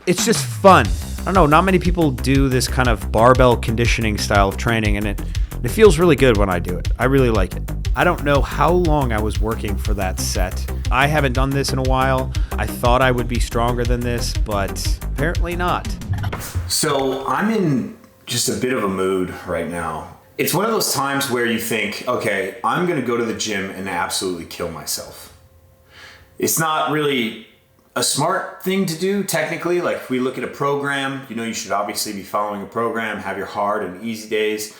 it's just fun. I don't know, not many people do this kind of barbell conditioning style of training, and it feels really good when I do it. I really like it. I don't know how long I was working for that set. I haven't done this in a while. I thought I would be stronger than this, but apparently not. So I'm in just a bit of a mood right now. It's one of those times where you think, okay, I'm gonna go to the gym and absolutely kill myself. It's not really a smart thing to do, technically. Like, if we look at a program, you should obviously be following a program, have your hard and easy days.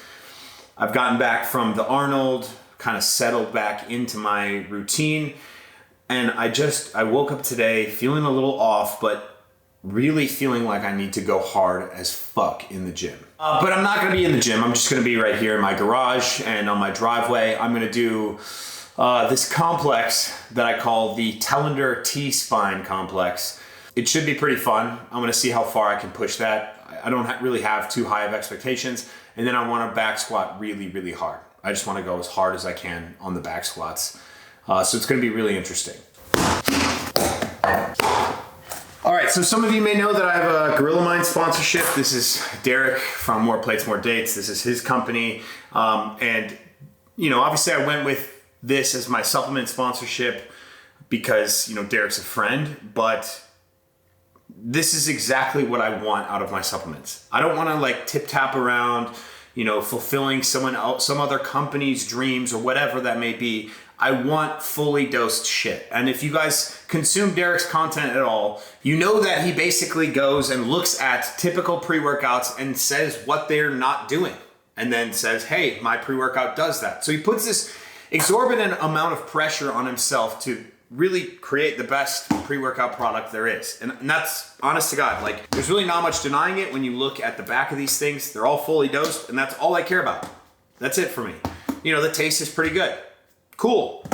I've gotten back from the Arnold, kind of settled back into my routine, and I woke up today feeling a little off, but really feeling like I need to go hard as fuck in the gym. But I'm not gonna be in the gym. I'm just gonna be right here in my garage and on my driveway. I'm gonna do this complex that I call the Telander T-spine complex. It should be pretty fun. I'm gonna see how far I can push that. I don't really have too high of expectations. And then I wanna back squat really, really hard. I just wanna go as hard as I can on the back squats. So it's gonna be really interesting. All right, so some of you may know that I have a Gorilla Mind sponsorship. This is Derek from More Plates, More Dates. This is his company. And obviously I went with this as my supplement sponsorship because, Derek's a friend, but this is exactly what I want out of my supplements. I don't want to tip tap around, fulfilling some other company's dreams or whatever that may be. I want fully dosed shit. And if you guys consume Derek's content at all, you know that he basically goes and looks at typical pre-workouts and says what they're not doing. And then says, hey, my pre-workout does that. So he puts this exorbitant amount of pressure on himself to really create the best pre-workout product there is. And that's honest to God, there's really not much denying it when you look at the back of these things. They're all fully dosed, and that's all I care about. That's it for me. The taste is pretty good. Cool.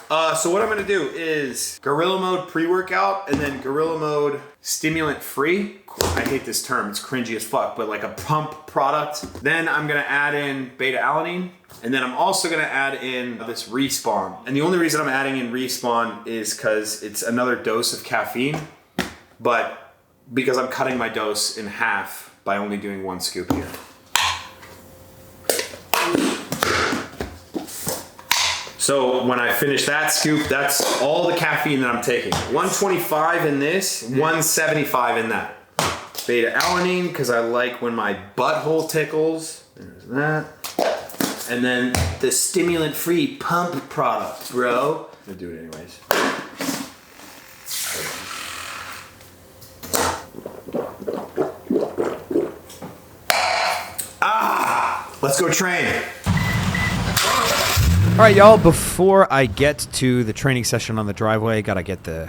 So what I'm gonna do is Gorilla Mode pre-workout and then Gorilla Mode stimulant free. I hate this term, it's cringy as fuck, but like a pump product. Then I'm gonna add in beta alanine, and then I'm also gonna add in this Respawn. And the only reason I'm adding in Respawn is because it's another dose of caffeine, but because I'm cutting my dose in half by only doing one scoop here. So when I finish that scoop, that's all the caffeine that I'm taking. 125 in this, 175 in that. Beta alanine, because I like when my butthole tickles. There's that. And then the stimulant-free pump product, bro. I'm gonna do it anyways. Let's go train. All right, y'all, before I get to the training session on the driveway, got to get the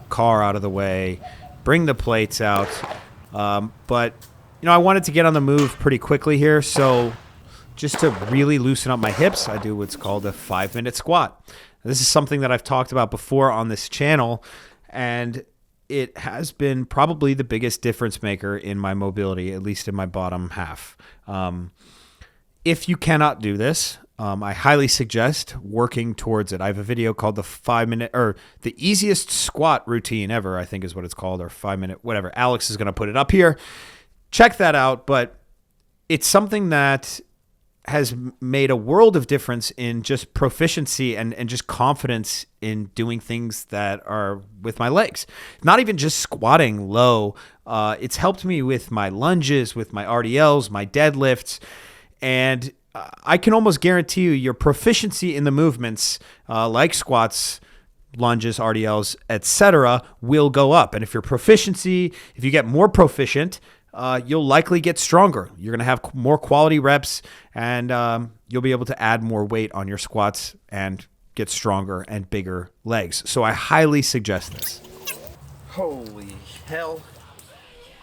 car out of the way, bring the plates out. But, I wanted to get on the move pretty quickly here. So just to really loosen up my hips, I do what's called a 5-minute squat. This is something that I've talked about before on this channel, and it has been probably the biggest difference maker in my mobility, at least in my bottom half. If you cannot do this, I highly suggest working towards it. I have a video called the 5-minute, or the easiest squat routine ever, I think is what it's called, or 5-minute, whatever. Alex is going to put it up here. Check that out. But it's something that has made a world of difference in just proficiency and just confidence in doing things that are with my legs. Not even just squatting low. It's helped me with my lunges, with my RDLs, my deadlifts, and I can almost guarantee you your proficiency in the movements like squats, lunges, RDLs, etc. will go up. And if you get more proficient, you'll likely get stronger. You're going to have more quality reps, and you'll be able to add more weight on your squats and get stronger and bigger legs. So I highly suggest this. Holy hell.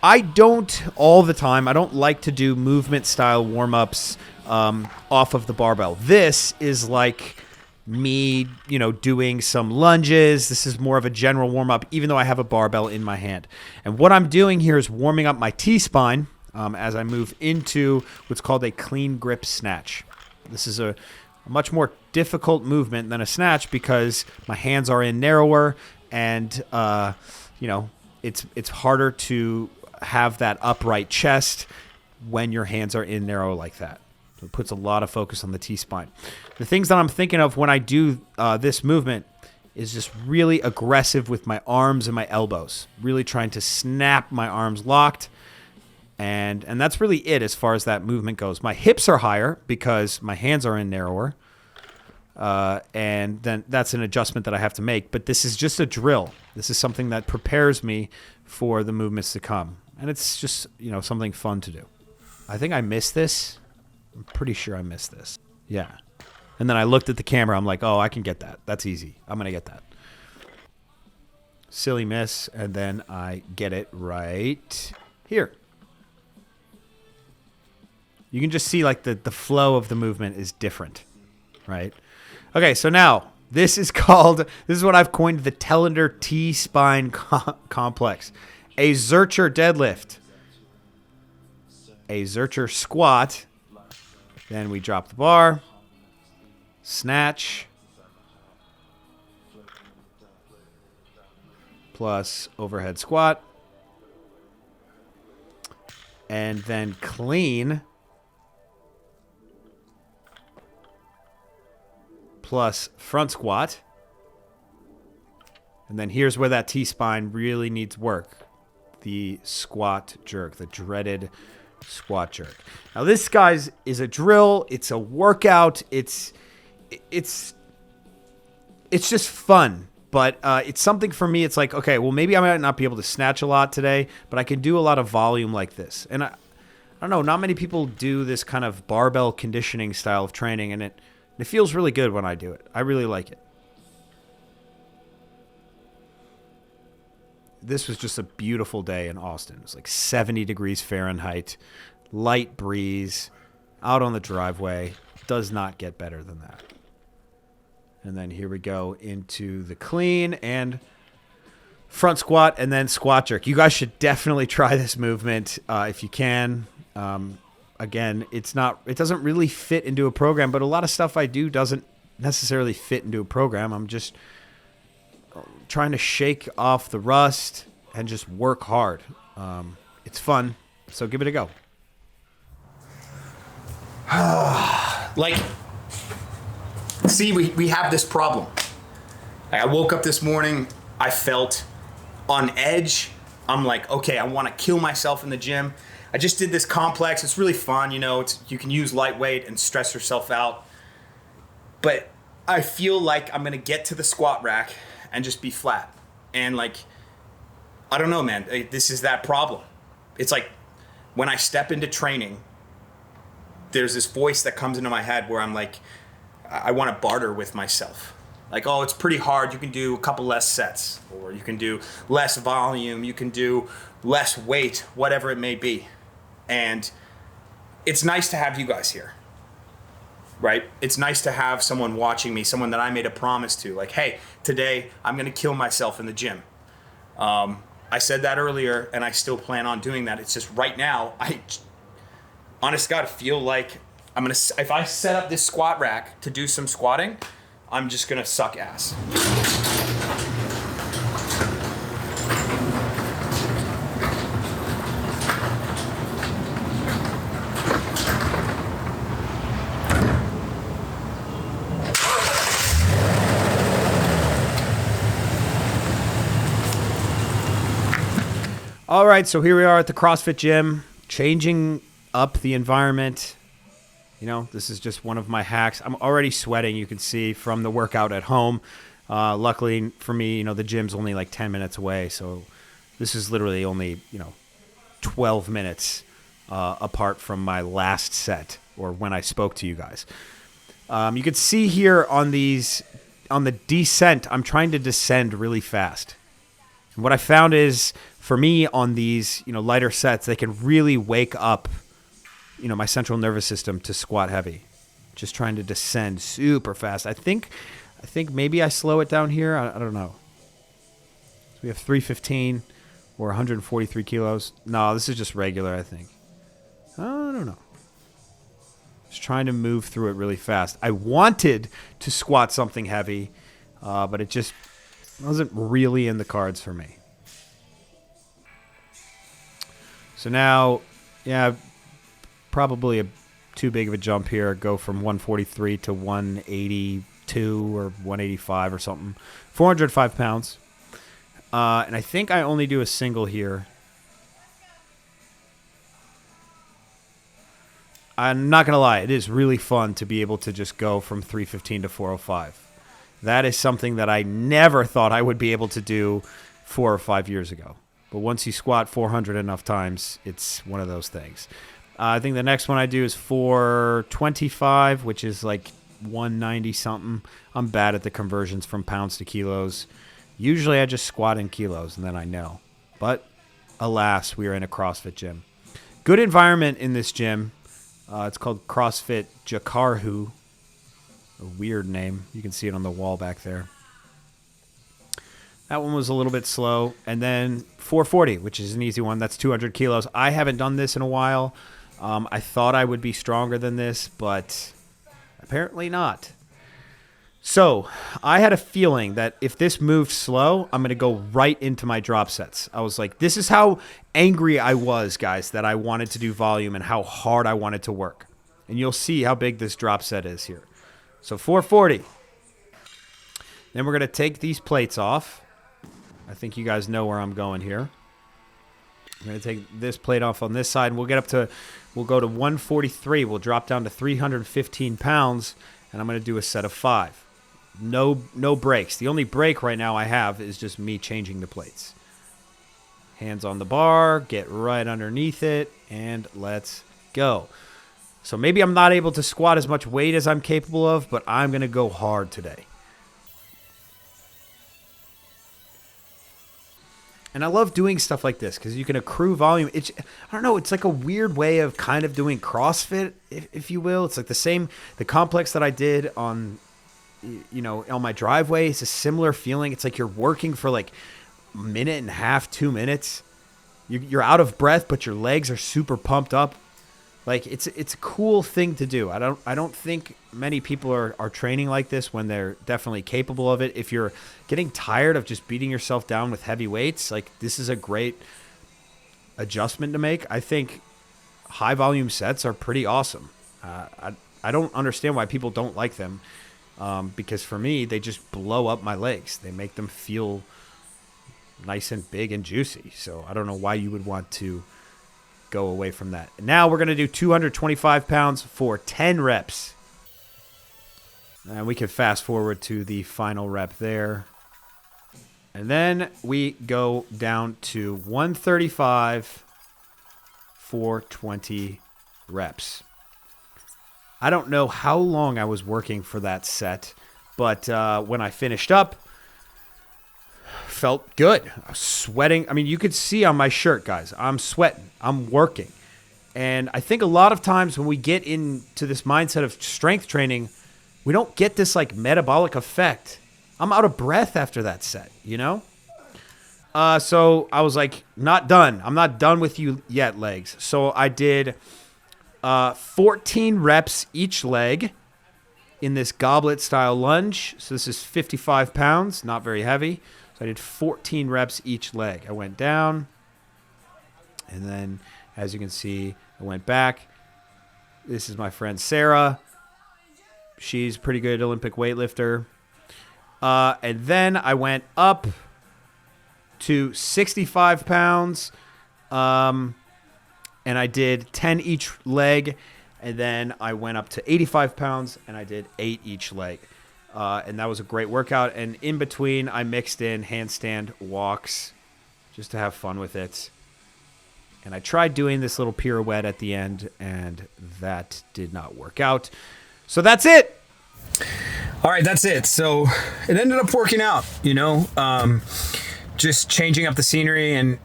I don't all the time. I don't like to do movement style warm-ups off of the barbell. This is like me, doing some lunges. This is more of a general warm-up, even though I have a barbell in my hand. And what I'm doing here is warming up my T-spine as I move into what's called a clean grip snatch. This is a much more difficult movement than a snatch because my hands are in narrower and, it's harder to have that upright chest when your hands are in narrow like that. So it puts a lot of focus on the T-spine. The things that I'm thinking of when I do this movement is just really aggressive with my arms and my elbows, really trying to snap my arms locked. And that's really it as far as that movement goes. My hips are higher because my hands are in narrower. And then that's an adjustment that I have to make. But this is just a drill. This is something that prepares me for the movements to come. And it's just, something fun to do. I think I missed this. I'm pretty sure I missed this. Yeah. And then I looked at the camera. I'm like, oh, I can get that. That's easy. I'm going to get that. Silly miss. And then I get it right here. You can just see like the flow of the movement is different, right? Okay, so now this is what I've coined the Telander T-spine complex. A Zercher deadlift, a Zercher squat, then we drop the bar, snatch, plus overhead squat, and then clean, plus front squat. And then here's where that T-spine really needs work. The squat jerk, the dreaded squat jerk. Now this, guys, is a drill. It's a workout. It's just fun. But it's something for me. It's like, okay, well, maybe I might not be able to snatch a lot today, but I can do a lot of volume like this. And I don't know, not many people do this kind of barbell conditioning style of training, and it feels really good when I do it. I really like it. This was just a beautiful day in Austin. It was like 70 degrees Fahrenheit, light breeze, out on the driveway. Does not get better than that. And then here we go into the clean and front squat and then squat jerk. You guys should definitely try this movement if you can. Again, it doesn't really fit into a program, but a lot of stuff I do doesn't necessarily fit into a program. I'm just trying to shake off the rust and just work hard. It's fun, so give it a go. See, we have this problem. I woke up this morning, I felt on edge. I'm like, okay, I want to kill myself in the gym. I just did this complex. It's really fun, you can use lightweight and stress yourself out. But I feel like I'm going to get to the squat rack and just be flat. And I don't know, man, this is that problem. It's like when I step into training, there's this voice that comes into my head where I'm like, I want to barter with myself. Like, oh, it's pretty hard. You can do a couple less sets, or you can do less volume. You can do less weight, whatever it may be. And it's nice to have you guys here, right? It's nice to have someone watching me, someone that I made a promise to. Like, hey, today I'm going to kill myself in the gym. I said that earlier, and I still plan on doing that. It's just right now, honest to God, feel like if I set up this squat rack to do some squatting, I'm just going to suck ass. All right, so here we are at the CrossFit gym, changing up the environment. This is just one of my hacks. I'm already sweating, you can see, from the workout at home. Luckily for me, the gym's only like 10 minutes away, so this is literally only, 12 minutes apart from my last set, or when I spoke to you guys. You can see here on the descent, I'm trying to descend really fast. And what I found is, for me, on these, lighter sets, they can really wake up, my central nervous system to squat heavy. Just trying to descend super fast. I think maybe I slow it down here. I don't know. So we have 315 or 143 kilos. No, this is just regular, I think. I don't know. Just trying to move through it really fast. I wanted to squat something heavy, but it just wasn't really in the cards for me. So now, yeah, probably too big of a jump here. Go from 143 to 182 or 185 or something. 405 pounds. And I think I only do a single here. I'm not going to lie. It is really fun to be able to just go from 315 to 405. That is something that I never thought I would be able to do 4 or 5 years ago. But once you squat 400 enough times, it's one of those things. I think the next one I do is 425, which is like 190 something. I'm bad at the conversions from pounds to kilos. Usually I just squat in kilos and then I know. But alas, we are in a CrossFit gym. Good environment in this gym. It's called CrossFit Jakarhu. A weird name. You can see it on the wall back there. That one was a little bit slow. And then 440, which is an easy one. That's 200 kilos. I haven't done this in a while. I thought I would be stronger than this, but apparently not. So I had a feeling that if this moved slow, I'm going to go right into my drop sets. I was like, this is how angry I was, guys, that I wanted to do volume and how hard I wanted to work. And you'll see how big this drop set is here. So 440. Then we're going to take these plates off. I think you guys know where I'm going here. I'm going to take this plate off on this side, and we'll go to 143. We'll drop down to 315 pounds, and I'm going to do a set of 5. No breaks. The only break right now I have is just me changing the plates. Hands on the bar, get right underneath it, and let's go. So maybe I'm not able to squat as much weight as I'm capable of, but I'm going to go hard today. And I love doing stuff like this because you can accrue volume. I don't know. It's like a weird way of kind of doing CrossFit, if you will. It's like the complex that I did on my driveway. It's a similar feeling. It's like you're working for like a minute and a half, 2 minutes. You're out of breath, but your legs are super pumped up. Like it's a cool thing to do. I don't think many people are training like this when they're definitely capable of it. If you're getting tired of just beating yourself down with heavy weights, like this is a great adjustment to make. I think high volume sets are pretty awesome. I don't understand why people don't like them, because for me they just blow up my legs. They make them feel nice and big and juicy. So I don't know why you would want to go away from that. Now we're going to do 225 pounds for 10 reps. And we can fast forward to the final rep there. And then we go down to 135 for 20 reps. I don't know how long I was working for that set, but when I finished up, felt good. I was sweating. I mean, you could see on my shirt, guys, I'm sweating. I'm working. And I think a lot of times when we get into this mindset of strength training, we don't get this like metabolic effect. I'm out of breath after that set, you know? So I was like, not done. I'm not done with you yet, legs. So I did 14 reps each leg in this goblet style lunge. So this is 55 pounds, not very heavy. I did 14 reps each leg. I went down, and then, as you can see, I went back. This is my friend Sarah. She's a pretty good Olympic weightlifter. And then I went up to 65 pounds, and I did 10 each leg. And then I went up to 85 pounds, and I did 8 each leg. And that was a great workout. And in between, I mixed in handstand walks just to have fun with it. And I tried doing this little pirouette at the end, and that did not work out. So that's it. All right, that's it. So it ended up working out, just changing up the scenery and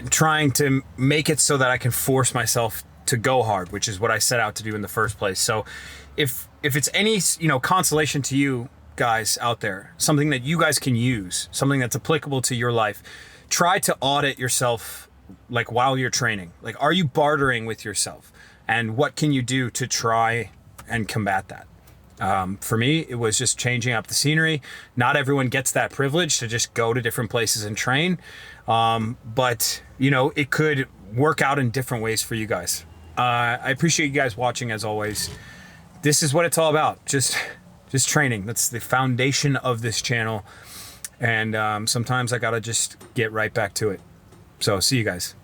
trying to make it so that I can force myself to go hard, which is what I set out to do in the first place. So if it's any, consolation to you guys out there, something that you guys can use, something that's applicable to your life, try to audit yourself, like while you're training. Like, are you bartering with yourself? And what can you do to try and combat that? For me, it was just changing up the scenery. Not everyone gets that privilege to just go to different places and train. But, it could work out in different ways for you guys. I appreciate you guys watching as always. This is what it's all about. Just training. That's the foundation of this channel. And sometimes I gotta just get right back to it. So see you guys.